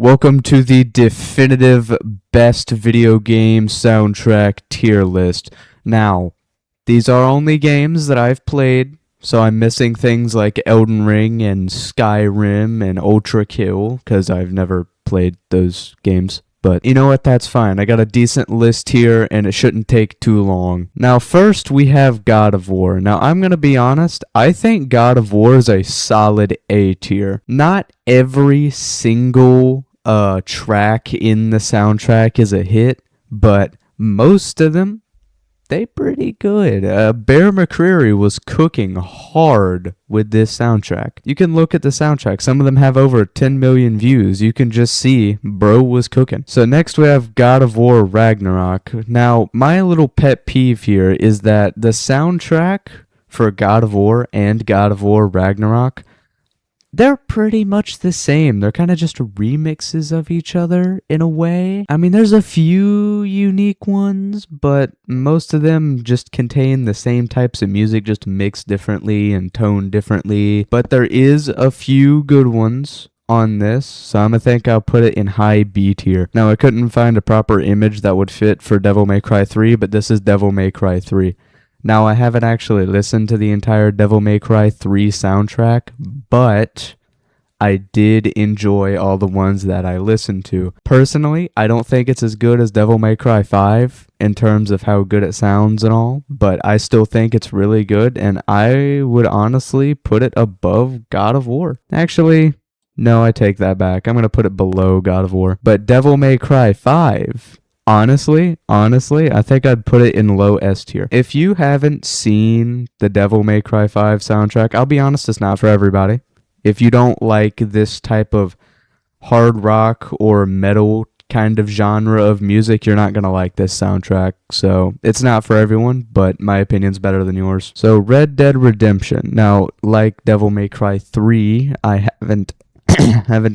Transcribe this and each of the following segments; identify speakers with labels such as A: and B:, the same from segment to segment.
A: Welcome to the definitive best video game soundtrack tier list. Now, these are only games that I've played, so I'm missing things like Elden Ring and Skyrim and Ultra Kill, because I've never played those games. But you know what, that's fine. I got a decent list here, and it shouldn't take too long. Now, first we have God of War. Now, I'm going to be honest, I think God of War is a solid A tier. Not every single track in the soundtrack is a hit, but most of them, they pretty good. Bear McCreary was cooking hard with this soundtrack. You can look at the soundtrack. Some of them have over 10 million views. You can just see bro was cooking. So next we have God of War Ragnarok. Now, my little pet peeve here is that the soundtrack for God of War and God of War Ragnarok, they're pretty much the same. They're kind of just remixes of each other in a way. I mean, there's a few unique ones, but most of them just contain the same types of music, just mixed differently and toned differently. But there is a few good ones on this, so I'm gonna think I'll put it in high B tier. Now, I couldn't find a proper image that would fit for Devil May Cry 3, but this is Devil May Cry 3. Now, I haven't actually listened to the entire Devil May Cry 3 soundtrack, but I did enjoy all the ones that I listened to. Personally, I don't think it's as good as Devil May Cry 5 in terms of how good it sounds and all, but I still think it's really good, and I would honestly put it above God of War. Actually, no, I take that back. I'm going to put it below God of War. But Devil May Cry 5... Honestly, I think I'd put it in low S tier. If you haven't seen the Devil May Cry 5 soundtrack, I'll be honest, it's not for everybody. If you don't like this type of hard rock or metal kind of genre of music, you're not going to like this soundtrack. So it's not for everyone, but my opinion's better than yours. So Red Dead Redemption. Now, like Devil May Cry 3, I haven't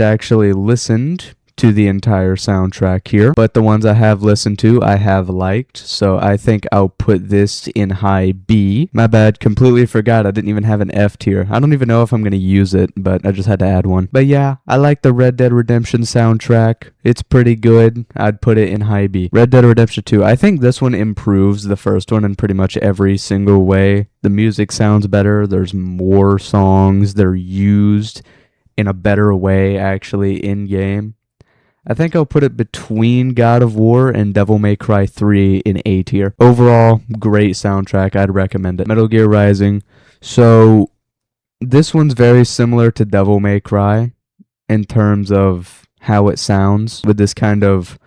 A: actually listened to the entire soundtrack here, but the ones I have listened to I have liked, so I think I'll put this in high B. My bad, completely forgot I didn't even have an F tier. I don't even know if I'm going to use it, but I just had to add one. But yeah, I like the Red Dead Redemption soundtrack. It's pretty good. I'd put it in high B. Red Dead Redemption 2, I think this one improves the first one in pretty much every single way. The music sounds better, there's more songs, they're used in a better way actually in-game. I think I'll put it between God of War and Devil May Cry 3 in A tier. Overall, great soundtrack. I'd recommend it. Metal Gear Rising. So, this one's very similar to Devil May Cry in terms of how it sounds, with this kind of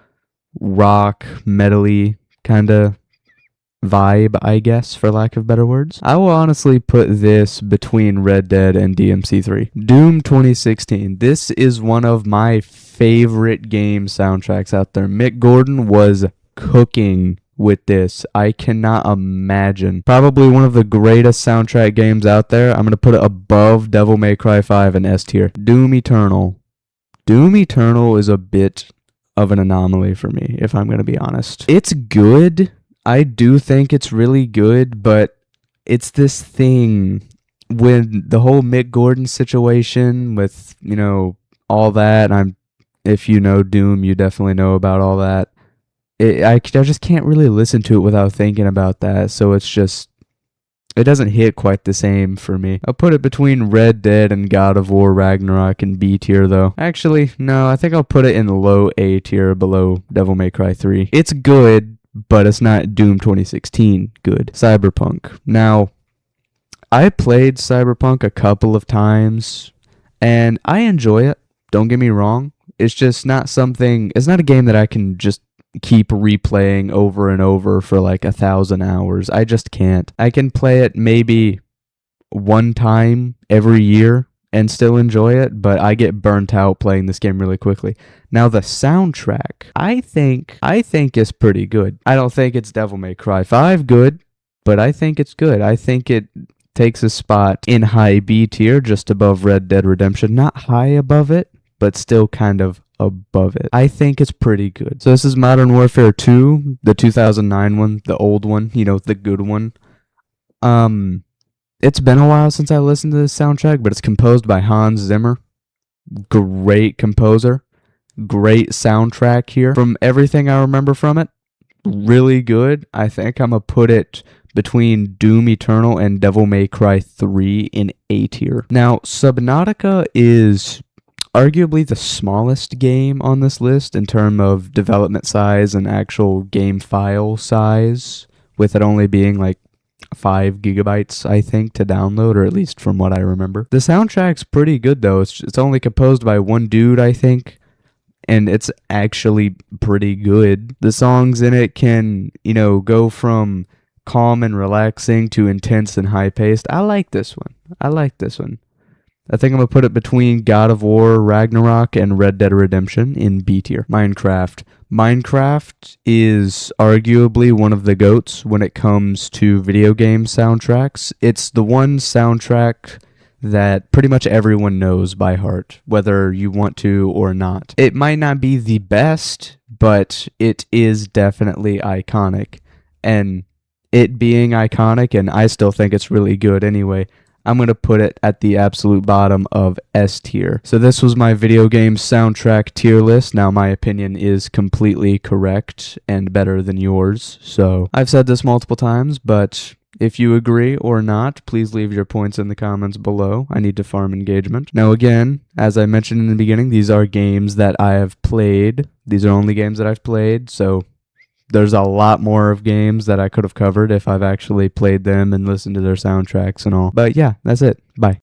A: rock, metal-y kind of vibe, I guess, for lack of better words. I will honestly put this between Red Dead and DMC3. Doom 2016. This is one of my favorite game soundtracks out there. Mick Gordon was cooking with this. I cannot imagine. Probably one of the greatest soundtrack games out there. I'm going to put it above Devil May Cry 5 in S tier. Doom Eternal. Doom Eternal is a bit of an anomaly for me, if I'm going to be honest. It's good. I do think it's really good, but it's this thing with the whole Mick Gordon situation with, you know, all that. If you know Doom, you definitely know about all that. I just can't really listen to it without thinking about that, so it doesn't hit quite the same for me. I'll put it between Red Dead and God of War Ragnarok in B tier, though. Actually, no, I think I'll put it in low A tier below Devil May Cry 3. It's good, but it's not Doom 2016 good. Cyberpunk. Now, I played Cyberpunk a couple of times, and I enjoy it. Don't get me wrong. It's just not something, it's not a game that I can just keep replaying over and over for like 1,000 hours. I just can't. I can play it maybe one time every year and still enjoy it, but I get burnt out playing this game really quickly. Now, the soundtrack, I think is pretty good. I don't think it's Devil May Cry 5 good, but I think it's good. I think it takes a spot in high B tier, just above Red Dead Redemption. Not high above it, but still kind of above it. I think it's pretty good. So this is Modern Warfare 2, the 2009 one, the old one, you know, the good one. It's been a while since I listened to this soundtrack, but it's composed by Hans Zimmer. Great composer. Great soundtrack here. From everything I remember from it, really good. I think I'm gonna put it between Doom Eternal and Devil May Cry 3 in A tier. Now, Subnautica is arguably the smallest game on this list in terms of development size and actual game file size, with it only being like 5 gigabytes, I think, to download, or at least from what I remember. The soundtrack's pretty good, though. It's only composed by one dude, I think, and it's actually pretty good. The songs in it can, go from calm and relaxing to intense and high-paced. I like this one. I think I'm going to put it between God of War, Ragnarok, and Red Dead Redemption in B tier. Minecraft. Minecraft is arguably one of the GOATs when it comes to video game soundtracks. It's the one soundtrack that pretty much everyone knows by heart, whether you want to or not. It might not be the best, but it is definitely iconic. And it being iconic, and I still think it's really good anyway, I'm going to put it at the absolute bottom of S tier. So this was my video game soundtrack tier list. Now my opinion is completely correct and better than yours. So I've said this multiple times, but if you agree or not, please leave your points in the comments below. I need to farm engagement. Now again, as I mentioned in the beginning, these are games that I have played. These are only games that I've played, so there's a lot more of games that I could have covered if I've actually played them and listened to their soundtracks and all. But yeah, that's it. Bye.